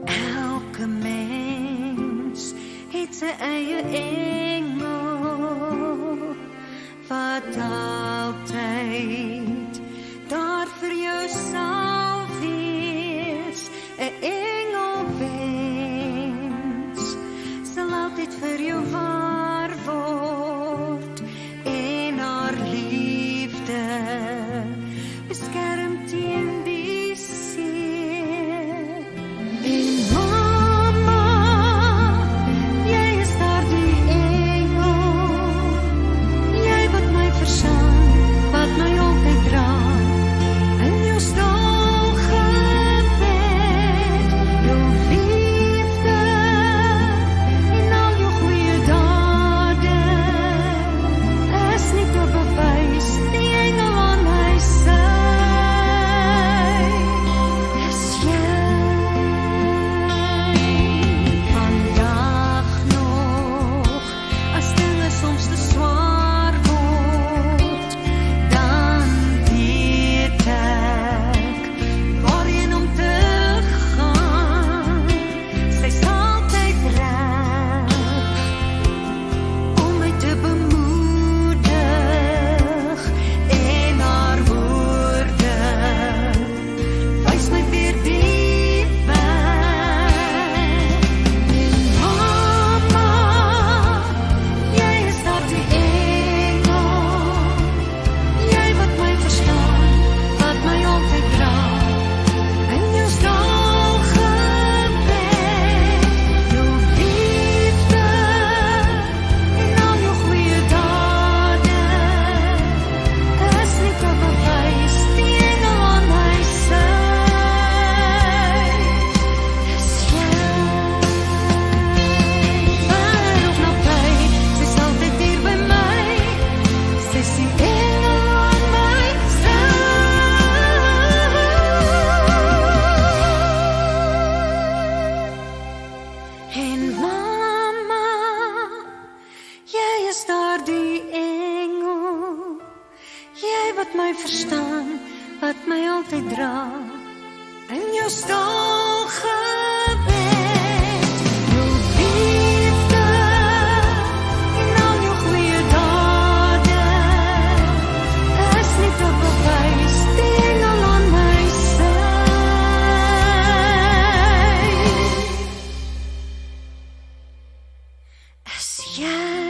Elke mens het sy eie engel wat altyd daar vir jou sal wees. 'n Engelwens sal altyd vir jou waar word en haar liefde beskerm teen die seer. En mama, jy is daar die engel, jy wat my verstaan, wat my altyd dra, in jou stil gebed, jou liefde en al jou goeie dade, is nie te bewys, die engel aan my sy, is jy. Vandag nog, as dinge soms te swaar word, dan weet ek waarheen om te gaan. Sy's altyd reg om my te bemoedig en haar woorde wys my weer die weg. En mama, jy is daar die engel, jy wat my verstaan, wat my altyd dra, in jou stil gebed, jou liefde en al jou goeie dade, is nie te bewys, die engel aan my sy, is jy. Ver of naby, sy's altyd hier by my, sy's die engel aan my sy. En mama, jy is daar die engel, jy wat my verstaan, wat my altyd dra, in jou stil gebed, jou liefde en al jou goeie dade, is nie te bewys, die engel aan my sy, is jy.